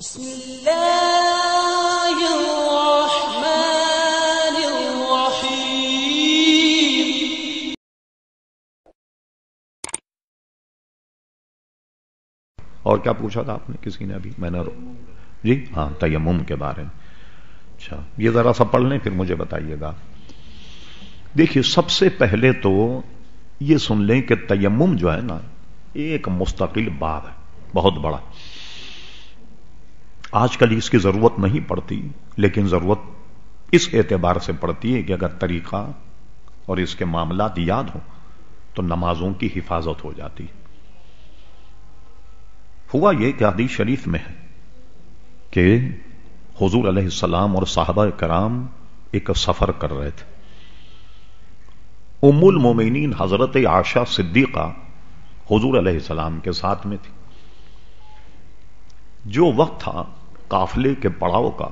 بسم اللہ الرحمن الرحیم۔ اور کیا پوچھا تھا آپ نے؟ کسی نے ابھی میں نے جی ہاں تیمم کے بارے میں۔ اچھا یہ ذرا سا پڑھ لیں پھر مجھے بتائیے گا۔ دیکھیے سب سے پہلے تو یہ سن لیں کہ تیمم جو ہے نا ایک مستقل باب ہے، بہت بڑا۔ آج کل اس کی ضرورت نہیں پڑتی، لیکن ضرورت اس اعتبار سے پڑتی ہے کہ اگر طریقہ اور اس کے معاملات یاد ہوں تو نمازوں کی حفاظت ہو جاتی۔ ہوا یہ کہ حدیث شریف میں ہے کہ حضور علیہ السلام اور صحابہ کرام ایک سفر کر رہے تھے۔ ام المومنین حضرت عائشہ صدیقہ حضور علیہ السلام کے ساتھ میں تھی۔ جو وقت تھا قافلے کے پڑاؤ کا،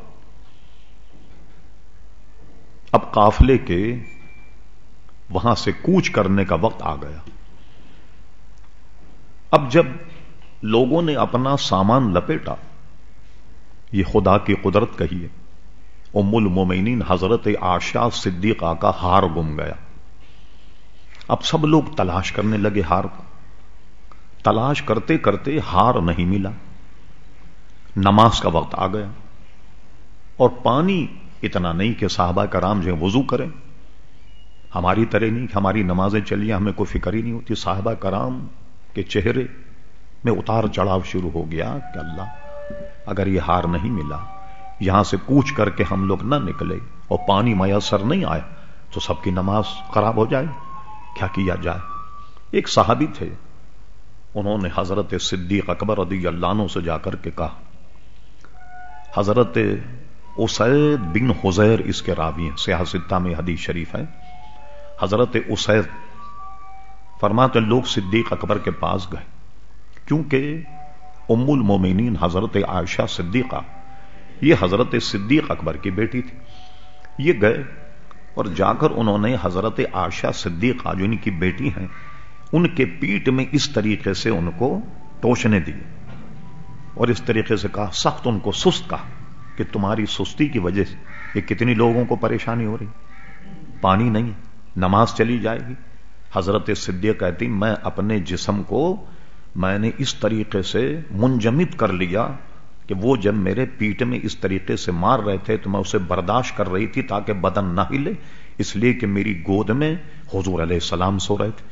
اب قافلے کے وہاں سے کوچ کرنے کا وقت آ گیا۔ اب جب لوگوں نے اپنا سامان لپیٹا، یہ خدا کی قدرت کہیے، ام المومنین حضرت عائشہ صدیقہ کا ہار گم گیا۔ اب سب لوگ تلاش کرنے لگے ہار کو، تلاش کرتے کرتے ہار نہیں ملا۔ نماز کا وقت آ گیا اور پانی اتنا نہیں کہ صحابہ کرام جو وضو کریں، ہماری طرح نہیں کہ ہماری نمازیں چلیے ہمیں کوئی فکر ہی نہیں ہوتی۔ صحابہ کرام کے چہرے میں اتار چڑھاؤ شروع ہو گیا کہ اللہ اگر یہ ہار نہیں ملا، یہاں سے کوچ کر کے ہم لوگ نہ نکلے اور پانی میسر نہیں آیا تو سب کی نماز خراب ہو جائے، کیا کیا جائے؟ ایک صحابی تھے، انہوں نے حضرت صدیق اکبر رضی اللہ عنہ سے جا کر کے کہا، حضرت اسید بن حضیر اس کے راوی ہیں، صحیح ستہ میں حدیث شریف ہے، حضرت اسید فرماتے لوگ صدیق اکبر کے پاس گئے، کیونکہ ام المومنین حضرت عائشہ صدیقہ یہ حضرت صدیق اکبر کی بیٹی تھی۔ یہ گئے اور جا کر انہوں نے حضرت عائشہ صدیقہ جو ان کی بیٹی ہیں ان کے پیٹ میں اس طریقے سے ان کو ٹوچنے دیے اور اس طریقے سے کہا، سخت ان کو سست کہا کہ تمہاری سستی کی وجہ سے یہ کتنی لوگوں کو پریشانی ہو رہی، پانی نہیں، نماز چلی جائے گی۔ حضرت صدیق کہتی میں اپنے جسم کو میں نے اس طریقے سے منجمد کر لیا کہ وہ جب میرے پیٹ میں اس طریقے سے مار رہے تھے تو میں اسے برداشت کر رہی تھی تاکہ بدن نہ ہلے، اس لیے کہ میری گود میں حضور علیہ السلام سو رہے تھے،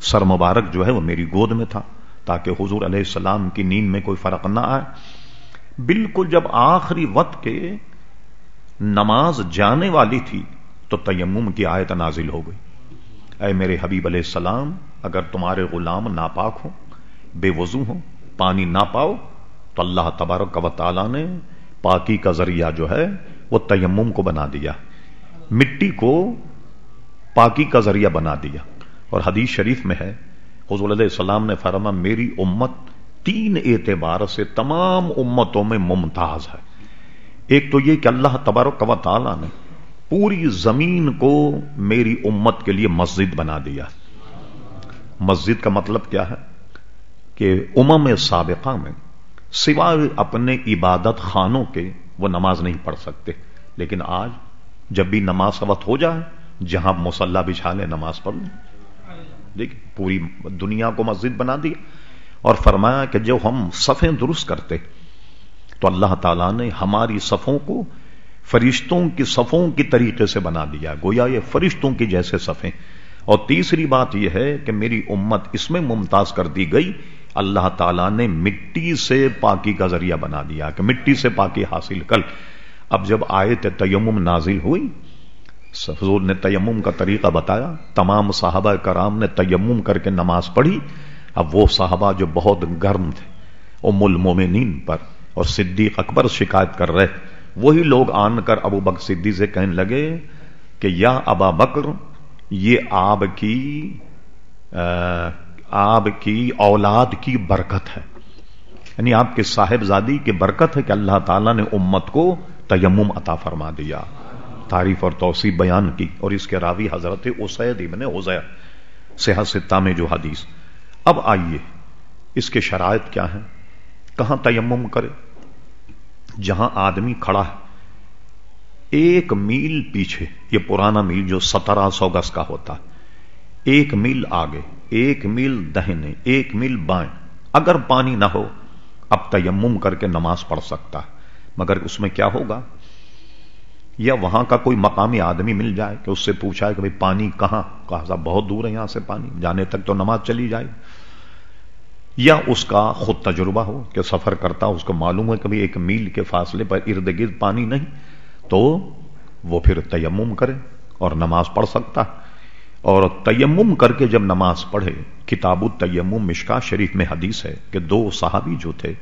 سر مبارک جو ہے وہ میری گود میں تھا تاکہ حضور علیہ السلام کی نیند میں کوئی فرق نہ آئے۔ بالکل جب آخری وقت کے نماز جانے والی تھی تو تیمم کی آیت نازل ہو گئی، اے میرے حبیب علیہ السلام اگر تمہارے غلام ناپاک ہو، بے وضو ہو، پانی نہ پاؤ تو اللہ تبارک و تعالی نے پاکی کا ذریعہ جو ہے وہ تیمم کو بنا دیا، مٹی کو پاکی کا ذریعہ بنا دیا۔ اور حدیث شریف میں ہے حضور علیہ السلام نے فرمایا میری امت تین اعتبار سے تمام امتوں میں ممتاز ہے۔ ایک تو یہ کہ اللہ تبارک و تعالی نے پوری زمین کو میری امت کے لیے مسجد بنا دیا۔ مسجد کا مطلب کیا ہے کہ سابقہ میں سوائے اپنے عبادت خانوں کے وہ نماز نہیں پڑھ سکتے، لیکن آج جب بھی نماز کا وقت ہو جائے جہاں مصلی بچھا لے نماز پڑھ لیں۔ دیکھیں پوری دنیا کو مسجد بنا دیا اور فرمایا کہ جو ہم صفیں درست کرتے تو اللہ تعالیٰ نے ہماری صفوں کو فرشتوں کی صفوں کی طریقے سے بنا دیا، گویا یہ فرشتوں کی جیسے صفیں۔ اور تیسری بات یہ ہے کہ میری امت اس میں ممتاز کر دی گئی، اللہ تعالیٰ نے مٹی سے پاکی کا ذریعہ بنا دیا کہ مٹی سے پاکی حاصل کر۔ اب جب آیت تیمم نازل ہوئی، حضور نے تیمم کا طریقہ بتایا، تمام صحابہ کرام نے تیمم کر کے نماز پڑھی۔ اب وہ صحابہ جو بہت گرم تھے ام المومنین پر اور صدیق اکبر شکایت کر رہے، وہی لوگ آن کر ابو بکر صدیق سے کہنے لگے کہ یا ابا بکر یہ آپ کی اولاد کی برکت ہے، یعنی آپ کے صاحبزادی کی برکت ہے کہ اللہ تعالیٰ نے امت کو تیمم عطا فرما دیا۔ تعریف اور توصیف بیان کی اور اس کے راوی حضرت اسید ابن حضیر، صحیح ستہ میں جو حدیث۔ اب آئیے اس کے شرائط کیا ہیں، کہاں تیمم کرے؟ جہاں آدمی کھڑا ہے 1 میل پیچھے، یہ پرانا میل جو 1700 گز کا ہوتا ہے، 1 میل آگے، 1 میل دہنے، 1 میل بائیں، اگر پانی نہ ہو اب تیمم کر کے نماز پڑھ سکتا ہے، مگر اس میں کیا ہوگا؟ یا وہاں کا کوئی مقامی آدمی مل جائے کہ اس سے پوچھا ہے کہ بھئی پانی کہاں؟ کہا صاحب بہت دور ہے یہاں سے پانی، جانے تک تو نماز چلی جائے، یا اس کا خود تجربہ ہو کہ سفر کرتا، اس کو معلوم ہے کہ 1 میل کے فاصلے پر ارد گرد پانی نہیں، تو وہ پھر تیمم کرے اور نماز پڑھ سکتا ہے۔ اور تیمم کر کے جب نماز پڑھے، کتاب التیمم مشکاہ شریف میں حدیث ہے کہ 2 صحابی جو تھے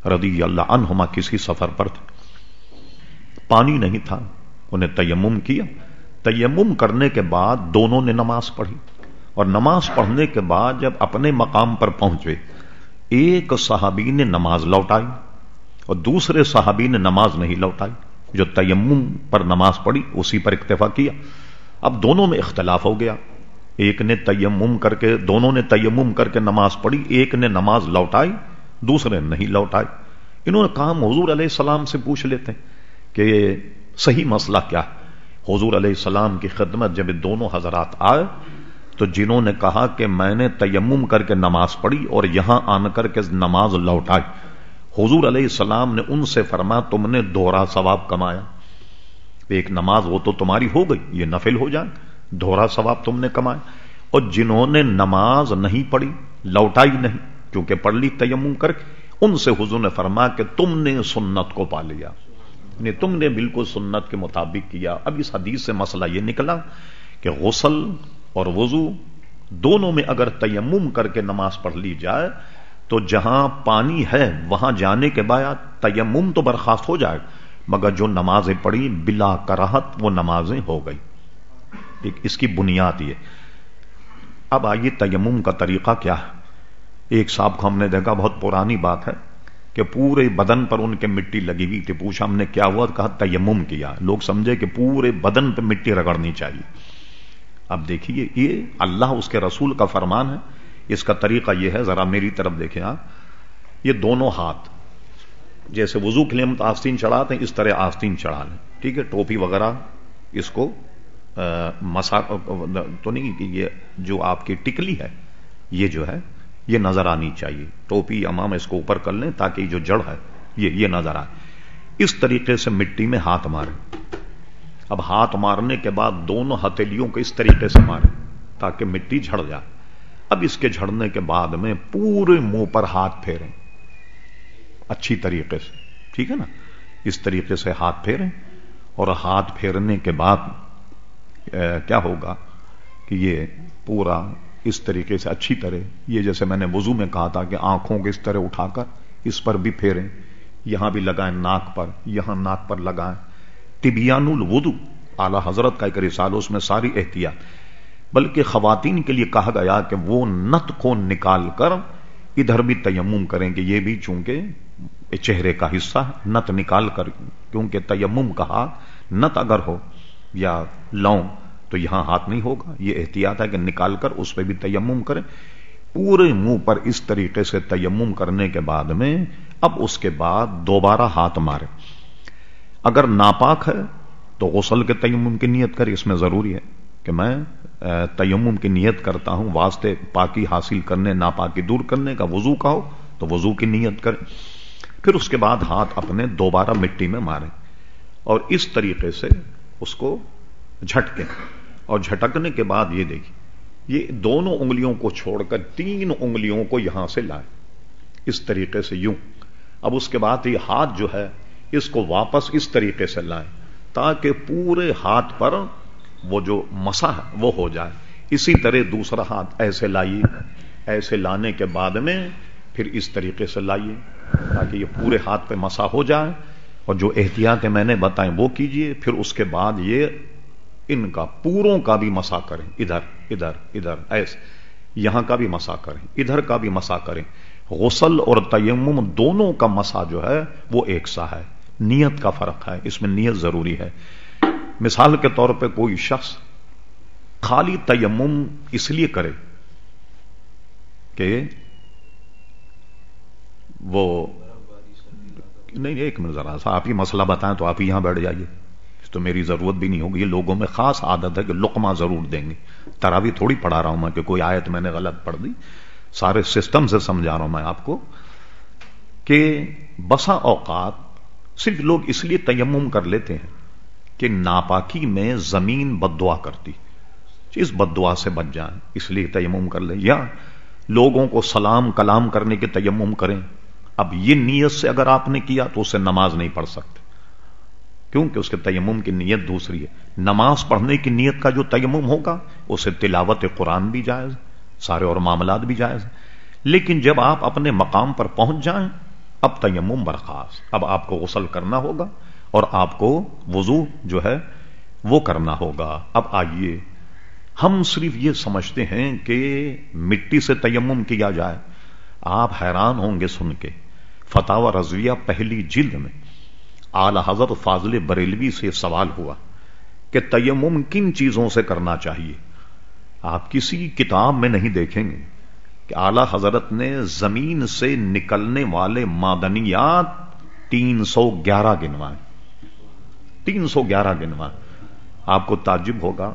رضی اللہ عنہما کسی سفر پر تھے، پانی نہیں تھا، انہیں تیمم کیا، تیمم کرنے کے بعد دونوں نے نماز پڑھی، اور نماز پڑھنے کے بعد جب اپنے مقام پر پہنچے، ایک صحابی نے نماز لوٹائی اور دوسرے صحابی نے نماز نہیں لوٹائی، جو تیمم پر نماز پڑھی اسی پر اکتفا کیا۔ اب دونوں میں اختلاف ہو گیا، ایک نے تیمم کر کے، دونوں نے تیمم کر کے نماز پڑھی، ایک نے نماز لوٹائی دوسرے نے نہیں لوٹائی۔ انہوں نے کہا حضور علیہ السلام سے پوچھ لیتے ہیں کہ صحیح مسئلہ کیا ہے۔ حضور علیہ السلام کی خدمت جب دونوں حضرات آئے تو جنہوں نے کہا کہ میں نے تیمم کر کے نماز پڑھی اور یہاں آن کر کے نماز لوٹائی، حضور علیہ السلام نے ان سے فرمایا تم نے دوہرا ثواب کمایا، ایک نماز وہ تو تمہاری ہو گئی، یہ نفل ہو جائے، دوہرا ثواب تم نے کمایا۔ اور جنہوں نے نماز نہیں پڑھی، لوٹائی نہیں کیونکہ پڑھ لی تیمم کر کے، ان سے حضور نے فرمایا کہ تم نے سنت کو پا لیا، یعنی تم نے بالکل سنت کے مطابق کیا۔ اب اس حدیث سے مسئلہ یہ نکلا کہ غسل اور وضو دونوں میں اگر تیمم کر کے نماز پڑھ لی جائے تو جہاں پانی ہے وہاں جانے کے بعد تیمم تو برخاست ہو جائے، مگر جو نمازیں پڑھی بلا کراہت وہ نمازیں ہو گئی۔ اس کی بنیاد یہ۔ اب آئیے تیمم کا طریقہ کیا ہے۔ ایک صاحب کو ہم نے دیکھا، بہت پرانی بات ہے، کہ پورے بدن پر ان کے مٹی لگی ہوئی تھی، پوچھا ہم نے کیا ہوا، کہا تیمم کیا۔ لوگ سمجھے کہ پورے بدن پہ مٹی رگڑنی چاہیے۔ اب دیکھیے یہ اللہ اس کے رسول کا فرمان ہے، اس کا طریقہ یہ ہے، ذرا میری طرف دیکھیں آپ، یہ دونوں ہاتھ جیسے وضو کے لیے ہم آستین چڑھاتے ہیں اس طرح آستین چڑھا لیں، ٹھیک ہے، ٹوپی وغیرہ اس کو مسا تو نہیں کہ یہ جو آپ کی ٹکلی ہے یہ جو ہے یہ نظر آنی چاہیے، ٹوپی امام اس کو اوپر کر لیں تاکہ جو جڑ ہے یہ نظر آئے۔ اس طریقے سے مٹی میں ہاتھ ماریں۔ اب ہاتھ مارنے کے بعد دونوں ہتھیلیوں کو اس طریقے سے ماریں تاکہ مٹی جھڑ جائے۔ اب اس کے جھڑنے کے بعد میں پورے منہ پر ہاتھ پھیریں اچھی طریقے سے، ٹھیک ہے نا، اس طریقے سے ہاتھ پھیریں، اور ہاتھ پھیرنے کے بعد کیا ہوگا کہ یہ پورا اس طریقے سے اچھی طرح، یہ جیسے میں نے وضو میں کہا تھا کہ آنکھوں کو اس طرح اٹھا کر اس پر بھی پھیریں، یہاں بھی لگائیں ناک پر، یہاں ناک پر لگائیں۔ طبیان الوضو اعلی حضرت کا ایک رسالہ، اس میں ساری احتیاط، بلکہ خواتین کے لیے کہا گیا کہ وہ نت کو نکال کر ادھر بھی تیمم کریں، کہ یہ بھی چونکہ چہرے کا حصہ ہے، نت نکال کر، کیونکہ تیمم کہا نت اگر ہو یا لون تو یہاں ہاتھ نہیں ہوگا، یہ احتیاط ہے کہ نکال کر اس پہ بھی تیمم کریں۔ پورے منہ پر اس طریقے سے تیمم کرنے کے بعد میں اب اس کے بعد دوبارہ ہاتھ مارے۔ اگر ناپاک ہے تو غسل کے تیمم کی نیت کرے، اس میں ضروری ہے کہ میں تیمم کی نیت کرتا ہوں واسطے پاکی حاصل کرنے، ناپاکی دور کرنے کا، وضو کا ہو تو وضو کی نیت کریں، پھر اس کے بعد ہاتھ اپنے دوبارہ مٹی میں ماریں، اور اس طریقے سے اس کو جھٹکیں، اور جھٹکنے کے بعد یہ دیکھیں، یہ دونوں انگلیوں کو چھوڑ کر 3 انگلیوں کو یہاں سے لائیں اس طریقے سے یوں۔ اب اس کے بعد یہ ہاتھ جو ہے اس کو واپس اس طریقے سے لائیں تاکہ پورے ہاتھ پر وہ جو مسح ہے وہ ہو جائے۔ اسی طرح دوسرا ہاتھ ایسے لائیے، ایسے لانے کے بعد میں پھر اس طریقے سے لائیے تاکہ یہ پورے ہاتھ پہ مسح ہو جائے، اور جو احتیاطیں میں نے بتائیں وہ کیجئے۔ پھر اس کے بعد یہ ان کا پوروں کا بھی مسح کریں، ادھر ادھر ادھر، ایسے یہاں کا بھی مسح کریں، ادھر کا بھی مسح کریں۔ غسل اور تیمم دونوں کا مسح جو ہے وہ ایک سا ہے، نیت کا فرق ہے، اس میں نیت ضروری ہے۔ مثال کے طور پہ کوئی شخص خالی تیمم اس لیے کرے کہ وہ نہیں ایک منٹ ذرا سا آپ ہی مسئلہ بتائیں تو آپ ہی یہاں بیٹھ جائیے، تو میری ضرورت بھی نہیں ہوگی. یہ لوگوں میں خاص عادت ہے کہ لقمہ ضرور دیں گے. تراوی تھوڑی پڑھا رہا ہوں میں کہ کوئی آیت میں نے غلط پڑھ دی، سارے سسٹم سے سمجھا رہا ہوں میں آپ کو کہ بسا اوقات صرف لوگ اس لیے تیمم کر لیتے ہیں کہ ناپاکی میں زمین بد دعا کرتی، اس بد دعا سے بچ جائیں اس لیے تیمم کر لیں، یا لوگوں کو سلام کلام کرنے کے تیمم کریں. اب یہ نیت سے اگر آپ نے کیا تو اسے نماز نہیں پڑھ سکتے، کیونکہ اس کے تیمم کی نیت دوسری ہے. نماز پڑھنے کی نیت کا جو تیمم ہوگا اسے تلاوت قرآن بھی جائز، سارے اور معاملات بھی جائز. لیکن جب آپ اپنے مقام پر پہنچ جائیں اب تیمم برخاست، اب آپ کو غسل کرنا ہوگا اور آپ کو وضو جو ہے وہ کرنا ہوگا. اب آئیے ہم صرف یہ سمجھتے ہیں کہ مٹی سے تیمم کیا جائے. آپ حیران ہوں گے سن کے، فتاوی رضویہ پہلی جلد میں اعلی حضرت فاضل بریلوی سے سوال ہوا کہ تیمم کن چیزوں سے کرنا چاہیے. آپ کسی کتاب میں نہیں دیکھیں گے کہ اعلی حضرت نے زمین سے نکلنے والے معدنیات 311 گنوائے. 311 گنوائے. آپ کو تعجب ہوگا،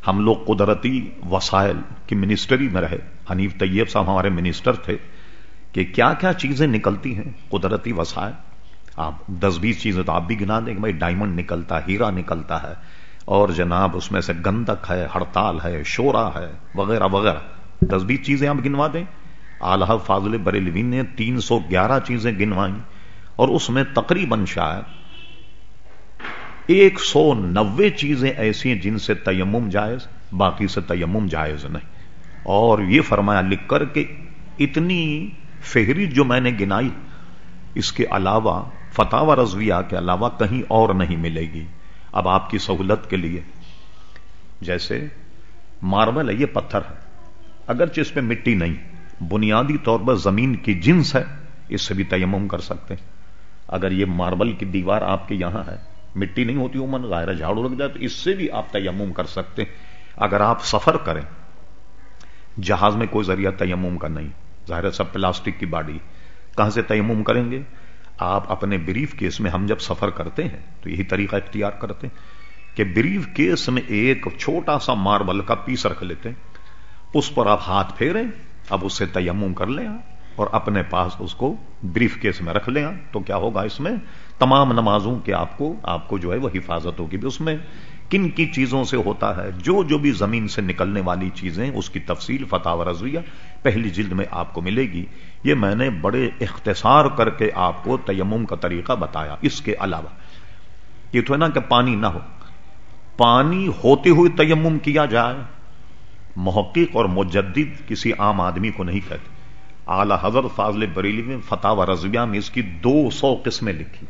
ہم لوگ قدرتی وسائل کی منسٹری میں رہے، حنیف طیب صاحب ہمارے منسٹر تھے، کہ کیا کیا چیزیں نکلتی ہیں قدرتی وسائل. آپ 10-20 چیزیں تو آپ بھی گنا دیں کہ بھائی ڈائمنڈ نکلتا ہے، ہیرا نکلتا ہے، اور جناب اس میں سے گندک ہے، ہڑتال ہے، شورا ہے، وغیرہ وغیرہ. 10-20 چیزیں آپ گنوا دیں. اعلیٰ فاضل بریلوی نے 311 چیزیں گنوائیں، اور اس میں تقریباً شاید 190 چیزیں ایسی ہیں جن سے تیمم جائز، باقی سے تیمم جائز نہیں. اور یہ فرمایا لکھ کر کہ اتنی فہرست جو میں نے گنائی اس کے علاوہ فتاوی رضویہ کے علاوہ کہیں اور نہیں ملے گی. اب آپ کی سہولت کے لیے، جیسے ماربل ہے، یہ پتھر ہے، اگرچہ اس پہ مٹی نہیں، بنیادی طور پر زمین کی جنس ہے، اس سے بھی تیمم کر سکتے ہیں. اگر یہ ماربل کی دیوار آپ کے یہاں ہے، مٹی نہیں ہوتی عموماً، ظاہر ہے جھاڑو لگ جائے، تو اس سے بھی آپ تیمم کر سکتے ہیں. اگر آپ سفر کریں، جہاز میں کوئی ذریعہ تیمم کا نہیں، ظاہر ہے سب پلاسٹک کی باڈی، کہاں سے تیمم کریں گے؟ آپ اپنے بریف کیس میں، ہم جب سفر کرتے ہیں تو یہی طریقہ اختیار کرتے ہیں کہ بریف کیس میں ایک چھوٹا سا ماربل کا پیس رکھ لیتے ہیں، اس پر آپ ہاتھ پھیریں، اب اس سے تیمم کر لیں اور اپنے پاس اس کو بریف کیس میں رکھ لیں. تو کیا ہوگا اس میں تمام نمازوں کے آپ کو جو ہے وہ حفاظت ہوگی. اس میں کن کی چیزوں سے ہوتا ہے، جو بھی زمین سے نکلنے والی چیزیں، اس کی تفصیل فتاوی رضویہ پہلی جلد میں آپ کو ملے گی. یہ میں نے بڑے اختصار کر کے آپ کو تیمم کا طریقہ بتایا. اس کے علاوہ یہ تو ہے نا کہ پانی نہ ہو، پانی ہوتے ہوئے تیمم کیا جائے، محقق اور مجدد کسی عام آدمی کو نہیں کہتے. اعلی حضرت فاضل بریلوی میں فتاوی رضویہ میں اس کی 200 قسمیں لکھی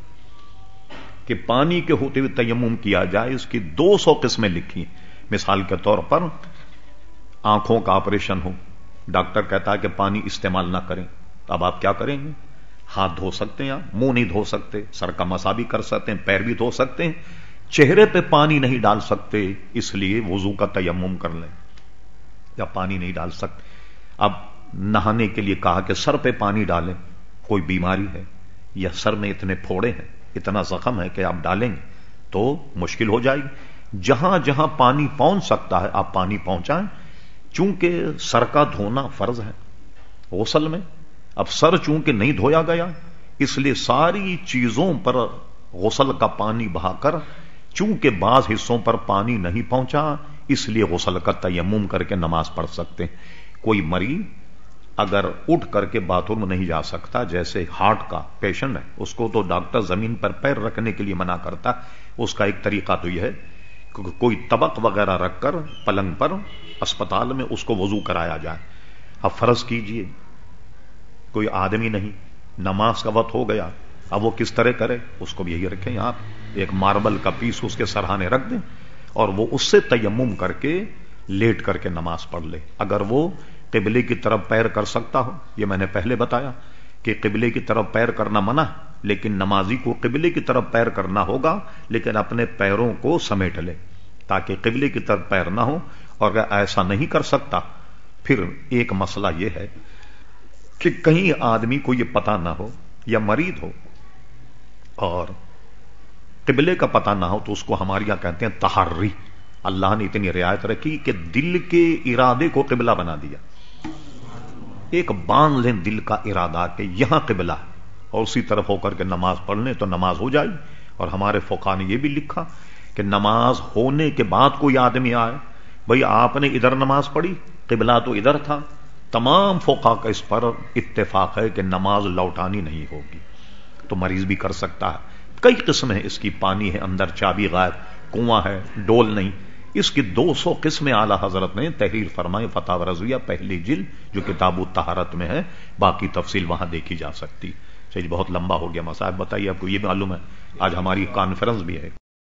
کہ پانی کے ہوتے ہوئے تیمم کیا جائے. اس کی 200 قسمیں لکھی. مثال کے طور پر آنکھوں کا آپریشن ہو، ڈاکٹر کہتا ہے کہ پانی استعمال نہ کریں، اب آپ کیا کریں گے؟ ہاتھ دھو سکتے ہیں، آپ منہ نہیں دھو سکتے، سر کا مسا بھی کر سکتے ہیں، پیر بھی دھو سکتے ہیں، چہرے پہ پانی نہیں ڈال سکتے، اس لیے وضو کا تیمم کر لیں. یا پانی نہیں ڈال سکتے، اب نہانے کے لیے کہا کہ سر پہ پانی ڈالیں، کوئی بیماری ہے یا سر میں اتنے پھوڑے ہیں، اتنا زخم ہے کہ آپ ڈالیں گے تو مشکل ہو جائے گی. جہاں جہاں پانی پہنچ سکتا ہے آپ پانی پہنچائیں. چونکہ سر کا دھونا فرض ہے غسل میں، اب سر چونکہ نہیں دھویا گیا اس لیے ساری چیزوں پر غسل کا پانی بہا کر، چونکہ بعض حصوں پر پانی نہیں پہنچا اس لیے غسل کا تیمم کر کے نماز پڑھ سکتے. کوئی مریض اگر اٹھ کر کے باتھ روم نہیں جا سکتا، جیسے ہارٹ کا پیشنٹ ہے، اس کو تو ڈاکٹر زمین پر پیر رکھنے کے لیے منع کرتا. اس کا ایک طریقہ تو یہ ہے کہ کوئی طبق وغیرہ رکھ کر پلنگ پر اسپتال میں اس کو وضو کرایا جائے. اب فرض کیجئے کوئی آدمی نہیں، نماز کا وقت ہو گیا، اب وہ کس طرح کرے؟ اس کو بھی یہی رکھیں، آپ ایک ماربل کا پیس اس کے سرہانے رکھ دیں اور وہ اس سے تیمم کر کے لیٹ کر کے نماز پڑھ لے. اگر وہ قبلے کی طرف پیر کر سکتا ہو، یہ میں نے پہلے بتایا کہ قبلے کی طرف پیر کرنا منع، لیکن نمازی کو قبلے کی طرف پیر کرنا ہوگا، لیکن اپنے پیروں کو سمیٹ لے تاکہ قبلے کی طرف پیر نہ ہو. اور اگر ایسا نہیں کر سکتا، پھر ایک مسئلہ یہ ہے کہ کہیں آدمی کو یہ پتا نہ ہو یا مریض ہو اور قبلے کا پتہ نہ ہو تو اس کو ہمارے یہاں کہتے ہیں تحری. اللہ نے اتنی رعایت رکھی کہ دل کے ارادے کو قبلہ بنا دیا. ایک باندھ لیں دل کا ارادہ کہ یہاں قبلہ ہے اور اسی طرف ہو کر کے نماز پڑھ لیں تو نماز ہو جائے. اور ہمارے فقہا نے یہ بھی لکھا کہ نماز ہونے کے بعد کوئی آدمی آئے, بھئی آپ نے ادھر نماز پڑھی, قبلہ تو ادھر تھا, تمام فقہا کا اس پر اتفاق ہے کہ نماز لوٹانی نہیں ہوگی. تو مریض بھی کر سکتا ہے. کئی قسمیں اس کی, پانی ہے اندر, چابی غائب, کنواں ہے, ڈول نہیں. اس کی 200 قسمیں اعلی حضرت نے تحریر فرمائے. فتاوی رضویہ پہلی جلد جو کتاب الطہارت میں ہے, باقی تفصیل وہاں دیکھی جا سکتی. چلیے بہت لمبا ہو گیا. مصاحب بتائیے, آپ کو یہ معلوم ہے آج ہماری کانفرنس بھی ہے.